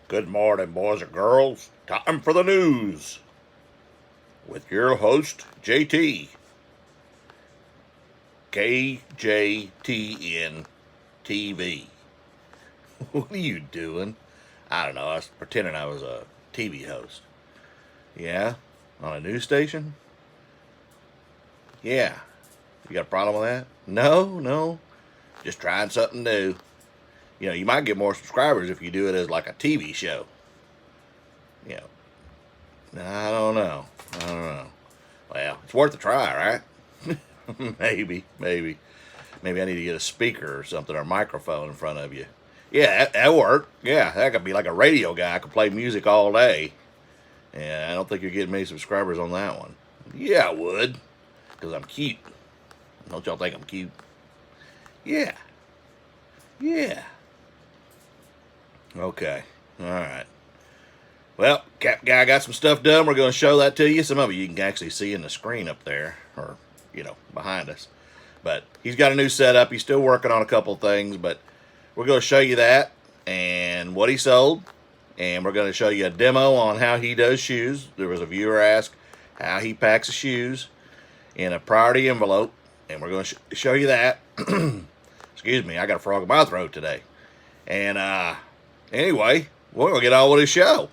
Good morning, boys and girls. Time for the news with your host, JT. KJTN TV. What are you doing? I don't know. I was pretending I was a TV host. Yeah? On a news station? Yeah. You got a problem with that? No. Just trying something new. You know, you might get more subscribers if you do it as like a TV show. You know, I don't know. Well, it's worth a try, right? maybe. Maybe I need to get a speaker or something or a microphone in front of you. Yeah, that worked. Yeah, that could be like a radio guy. I could play music all day. And I don't think you're getting many subscribers on that one. Yeah, I would. Because I'm cute. Don't y'all think I'm cute? Yeah. Okay. All right. Well, Cap Guy got some stuff done. We're going to show that to you. Some of it you can actually see in the screen up there, or, behind us. But he's got a new setup. He's still working on a couple things, but we're going to show you that and what he sold. And we're going to show you a demo on how he does shoes. There was a viewer asked how he packs his shoes in a priority envelope. And we're going to show you that. Excuse me, I got a frog in my throat today. And anyway, we're going to get on with his show.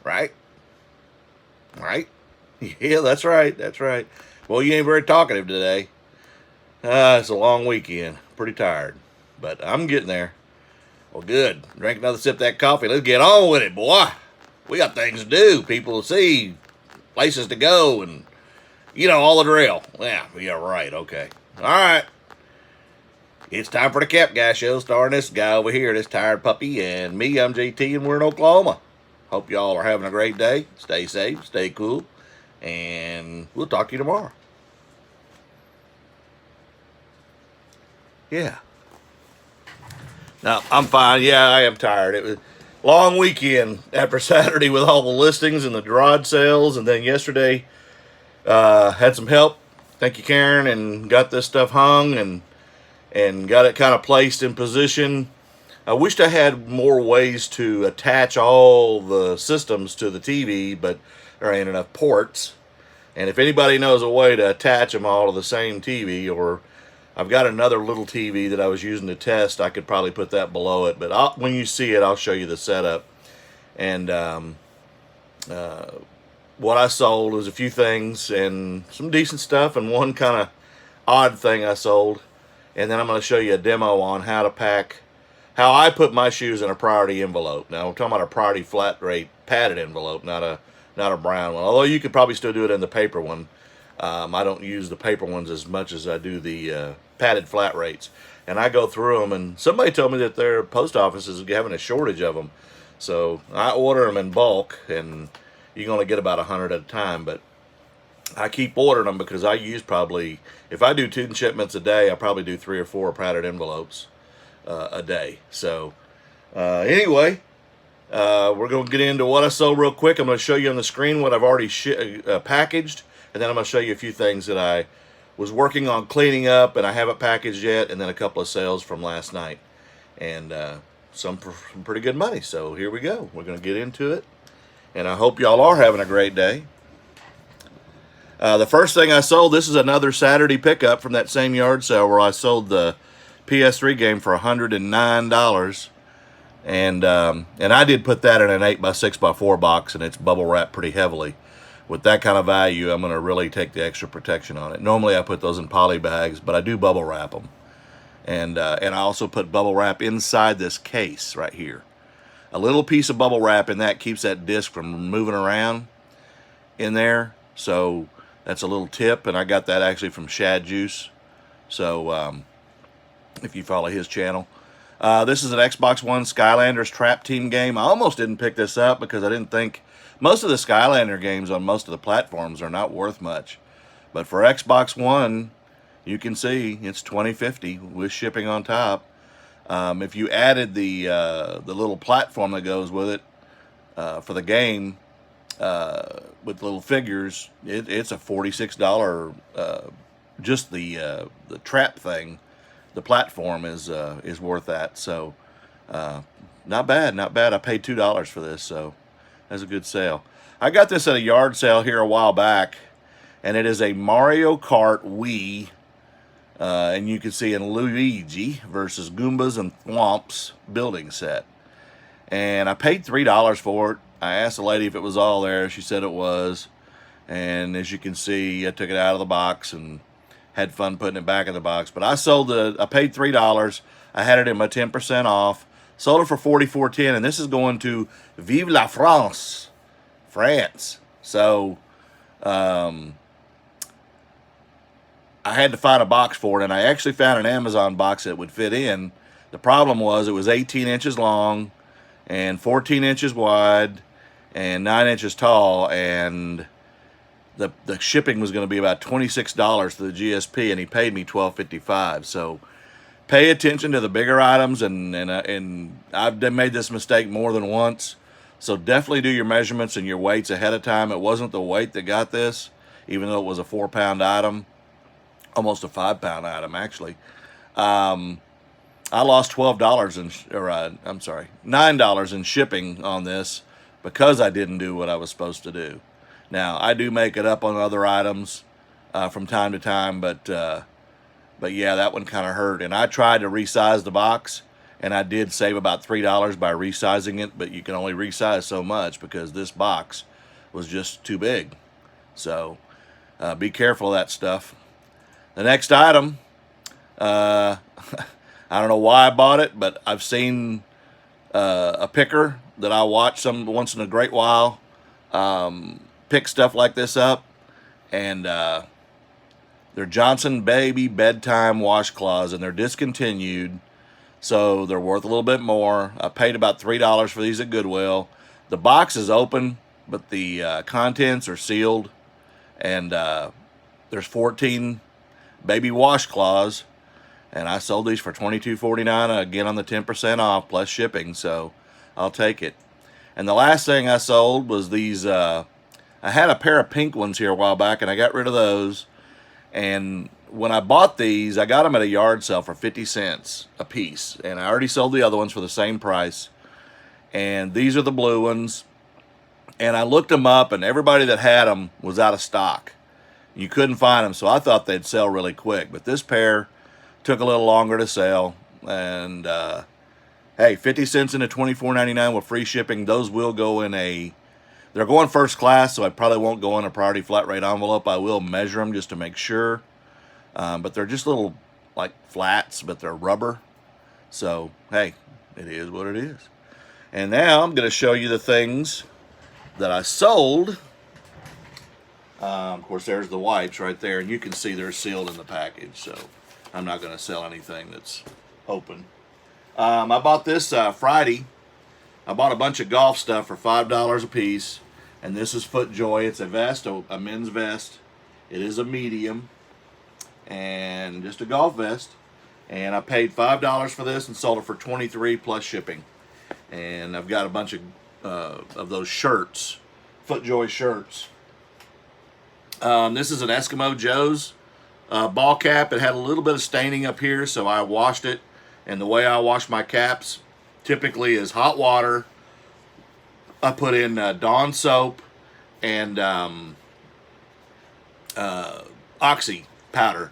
Right? Yeah, that's right. Well, you ain't very talkative today. It's a long weekend. Pretty tired. But I'm getting there. Well, good. Drink another sip of that coffee. Let's get on with it, boy. We got things to do, people to see, places to go, and, all the drill. Yeah, right. Okay. All right. It's time for the Cap Guy Show, starring this guy over here, this tired puppy, and me, I'm JT, and we're in Oklahoma. Hope y'all are having a great day. Stay safe, stay cool, and we'll talk to you tomorrow. Yeah. No, I'm fine. Yeah, I am tired. It was a long weekend after Saturday with all the listings and the garage sales, and then yesterday had some help. Thank you, Karen, and got this stuff hung and got it kind of placed in position. I wished I had more ways to attach all the systems to the TV, but there ain't enough ports. And if anybody knows a way to attach them all to the same TV, or I've got another little TV that I was using to test, I could probably put that below it. But when you see it, I'll show you the setup. And what I sold was a few things and some decent stuff, and one kind of odd thing I sold. And then I'm going to show you a demo on how I put my shoes in a priority envelope. Now, I'm talking about a priority flat rate padded envelope, not a brown one. Although you could probably still do it in the paper one. I don't use the paper ones as much as I do the padded flat rates. And I go through them, and somebody told me that their post office is having a shortage of them. So I order them in bulk, and you can only get about 100 at a time. But I keep ordering them because I use probably, if I do 2 shipments a day, I probably do 3 or 4 padded envelopes a day. So anyway, we're going to get into what I sold real quick. I'm going to show you on the screen what I've already packaged, and then I'm going to show you a few things that I was working on cleaning up and I haven't packaged yet, and then a couple of sales from last night, and some pretty good money. So here we go. We're going to get into it, and I hope y'all are having a great day. The first thing I sold, this is another Saturday pickup from that same yard sale where I sold the PS3 game for $109. And I did put that in an 8x6x4 box, and it's bubble wrapped pretty heavily. With that kind of value, I'm going to really take the extra protection on it. Normally I put those in poly bags, but I do bubble wrap them. And I also put bubble wrap inside this case right here. A little piece of bubble wrap in that keeps that disc from moving around in there. So that's a little tip, and I got that actually from Shad Juice. So if you follow his channel. This is an Xbox One Skylanders Trap Team game. I almost didn't pick this up because I didn't think, most of the Skylander games on most of the platforms are not worth much. But for Xbox One, you can see it's $20.50 with shipping on top. If you added the little platform that goes with it for the game, with little figures, it's a $46. Just the trap thing, the platform is worth that. So Not bad, not bad. I paid $2 for this, so that's a good sale. I got this at a yard sale here a while back, and it is a Mario Kart Wii, and you can see in Luigi versus Goombas and Thwomps building set. And I paid $3 for it. I asked the lady if it was all there. She said it was. And as you can see, I took it out of the box and had fun putting it back in the box. But I paid $3. I had it in my 10% off. Sold it for $44.10, and this is going to Vive la France, France. So I had to find a box for it, and I actually found an Amazon box that would fit in. The problem was it was 18 inches long and 14 inches wide and 9 inches tall, and the shipping was going to be about $26 to the GSP, and he paid me $12.55. So pay attention to the bigger items, and I've made this mistake more than once. So definitely do your measurements and your weights ahead of time. It wasn't the weight that got this, even though it was a 4-pound item, almost a 5-pound item actually. I lost $9 in shipping on this because I didn't do what I was supposed to do. Now, I do make it up on other items from time to time, but yeah, that one kind of hurt. And I tried to resize the box, and I did save about $3 by resizing it, but you can only resize so much because this box was just too big. So be careful of that stuff. The next item, I don't know why I bought it, but I've seen a picker that I watch once in a great while pick stuff like this up, and they're Johnson Baby Bedtime Washcloths, and they're discontinued, so they're worth a little bit more. I paid about $3 for these at Goodwill. The box is open, but the contents are sealed, and there's 14 baby washcloths, and I sold these for $22.49, again on the 10% off plus shipping, so I'll take it. And the last thing I sold was these, I had a pair of pink ones here a while back, and I got rid of those. And when I bought these, I got them at a yard sale for 50 cents a piece, and I already sold the other ones for the same price. And these are the blue ones, and I looked them up, and everybody that had them was out of stock. You couldn't find them, so I thought they'd sell really quick. But this pair took a little longer to sell, and hey, 50 cents into $24.99 with free shipping. Those will go in they're going first class, so I probably won't go in a priority flat rate envelope. I will measure them just to make sure. But they're just little, like, flats, but they're rubber. So, hey, it is what it is. And now I'm going to show you the things that I sold. Of course, there's the wipes right there, and you can see they're sealed in the package, so I'm not going to sell anything that's open. I bought this Friday. I bought a bunch of golf stuff for $5 a piece, and this is FootJoy. It's a vest, a men's vest. It is a medium, and just a golf vest. And I paid $5 for this and sold it for $23 plus shipping. And I've got a bunch of those shirts, FootJoy shirts. This is an Eskimo Joe's ball cap. It had a little bit of staining up here, so I washed it. And the way I wash my caps typically is hot water. I put in Dawn soap and Oxy powder.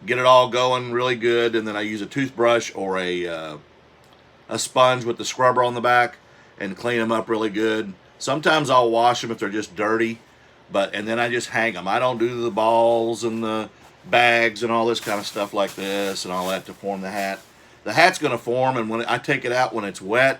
Get it all going really good, and then I use a toothbrush or a sponge with the scrubber on the back and clean them up really good. Sometimes I'll wash them if they're just dirty, and then I just hang them. I don't do the balls and the bags and all this kind of stuff like this and all that to form the hat. The hat's going to form, and when I take it out when it's wet,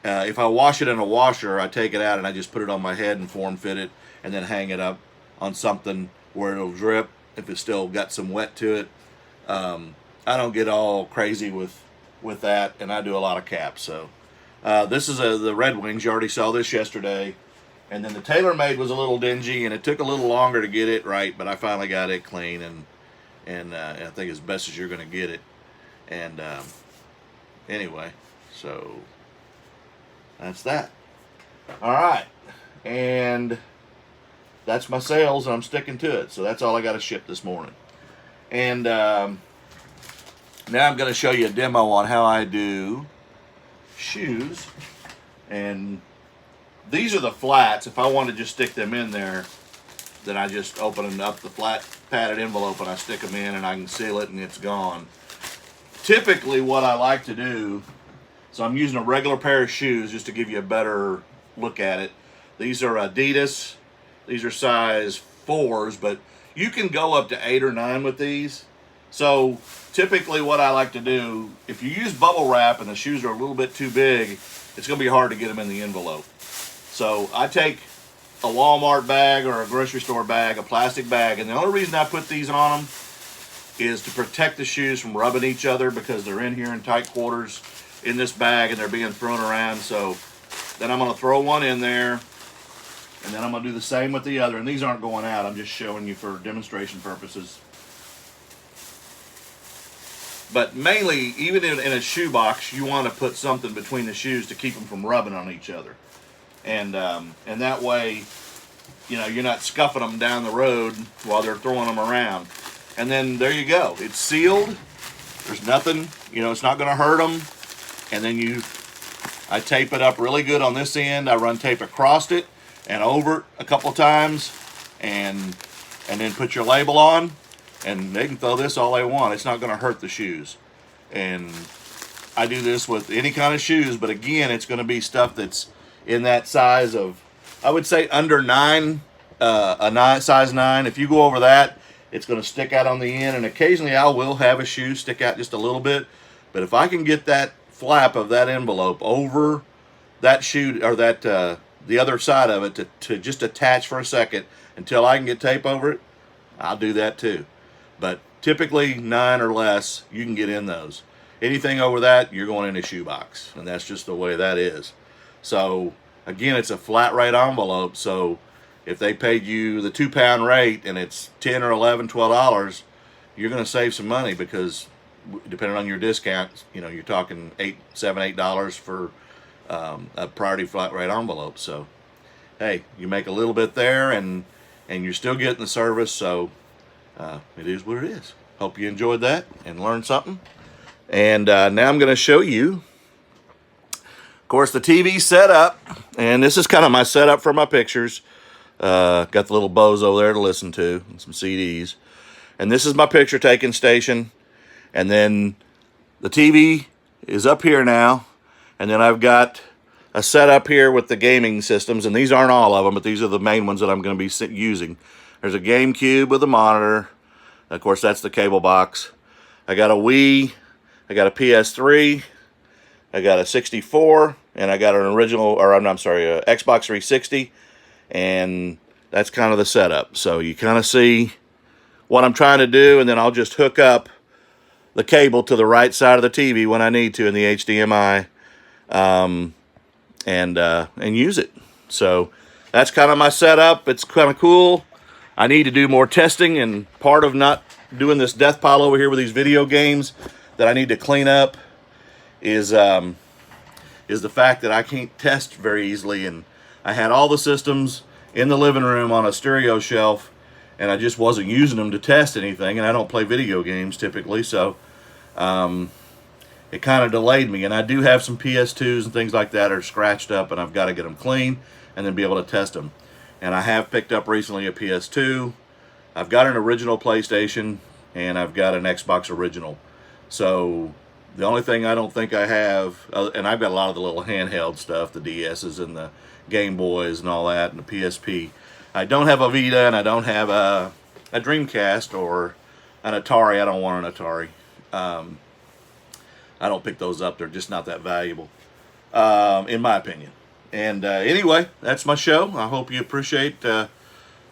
if I wash it in a washer, I take it out and I just put it on my head and form fit it, and then hang it up on something where it'll drip if it's still got some wet to it. I don't get all crazy with that, and I do a lot of caps. So this is the Red Wings. You already saw this yesterday. And then the TaylorMade was a little dingy, and it took a little longer to get it right, but I finally got it clean, and I think as best as you're going to get it. And anyway, so that's that. All right, and that's my sales, and I'm sticking to it. So that's all I got to ship this morning. And now I'm going to show you a demo on how I do shoes. And these are the flats. If I want to just stick them in there, then I just open up the flat padded envelope and I stick them in and I can seal it and it's gone. Typically what I like to do, so I'm using a regular pair of shoes just to give you a better look at it. These are Adidas. These are size 4s, but you can go up to 8 or 9 with these. So typically what I like to do, if you use bubble wrap and the shoes are a little bit too big, it's going to be hard to get them in the envelope. So I take a Walmart bag or a grocery store bag, a plastic bag, and the only reason I put these on them is to protect the shoes from rubbing each other because they're in here in tight quarters in this bag and they're being thrown around. So then I'm going to throw one in there, and then I'm going to do the same with the other. And these aren't going out. I'm just showing you for demonstration purposes. But mainly, even in a shoe box, you want to put something between the shoes to keep them from rubbing on each other. And that way, you know, you're not scuffing them down the road while they're throwing them around. And then there you go. It's sealed. There's nothing, you know, it's not going to hurt them. And then I tape it up really good on this end. I run tape across it and over it a couple of times, and then put your label on, and they can throw this all they want. It's not going to hurt the shoes. And I do this with any kind of shoes, but again, it's going to be stuff that's in that size of, I would say under 9, size 9. If you go over that, it's going to stick out on the end, and occasionally I will have a shoe stick out just a little bit. But if I can get that flap of that envelope over that shoe, or that the other side of it, to just attach for a second until I can get tape over it, I'll do that too. But typically 9 or less, you can get in those. Anything over that, you're going in a shoe box, and that's just the way that is. So again, it's a flat rate envelope. So if they paid you the 2-pound rate and it's $10 or $11, $12, you're going to save some money, because depending on your discount, you know, you're talking $7, $8 for a priority flat rate envelope. So hey, you make a little bit there, and you're still getting the service. So it is what it is. Hope you enjoyed that and learned something. And now I'm going to show you, of course, the TV setup. And this is kind of my setup for my pictures. Got the little bozo there to listen to, and some CDs. And this is my picture taking station. And then the TV is up here now. And then I've got a setup here with the gaming systems. And these aren't all of them, but these are the main ones that I'm going to be using. There's a GameCube with a monitor. Of course, that's the cable box. I got a Wii. I got a PS3. I got a 64. And I got an original, or I'm sorry, a Xbox 360. And that's kind of the setup. So you kind of see what I'm trying to do, and then I'll just hook up the cable to the right side of the TV when I need to in the HDMI, and use it. So that's kind of my setup. It's kind of cool. I need to do more testing, and part of not doing this death pile over here with these video games that I need to clean up is the fact that I can't test very easily. And I had all the systems in the living room on a stereo shelf, and I just wasn't using them to test anything, and I don't play video games typically, so it kind of delayed me. And I do have some PS2s and things like that are scratched up, and I've got to get them clean and then be able to test them. And I have picked up recently a PS2. I've got an original PlayStation, and I've got an Xbox original. So the only thing I don't think I have, and I've got a lot of the little handheld stuff, the DS's and the Game Boys and all that, and the PSP. I don't have a Vita, and I don't have a Dreamcast or an Atari. I don't want an Atari. I don't pick those up. They're just not that valuable, in my opinion. And anyway, that's my show. I hope you appreciate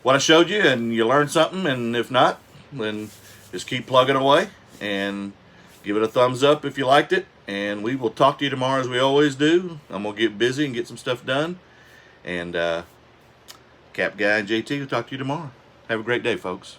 what I showed you and you learned something. And if not, then just keep plugging away and give it a thumbs up if you liked it. And we will talk to you tomorrow as we always do. I'm going to get busy and get some stuff done. And ThecapGuy and JT will talk to you tomorrow. Have a great day, folks.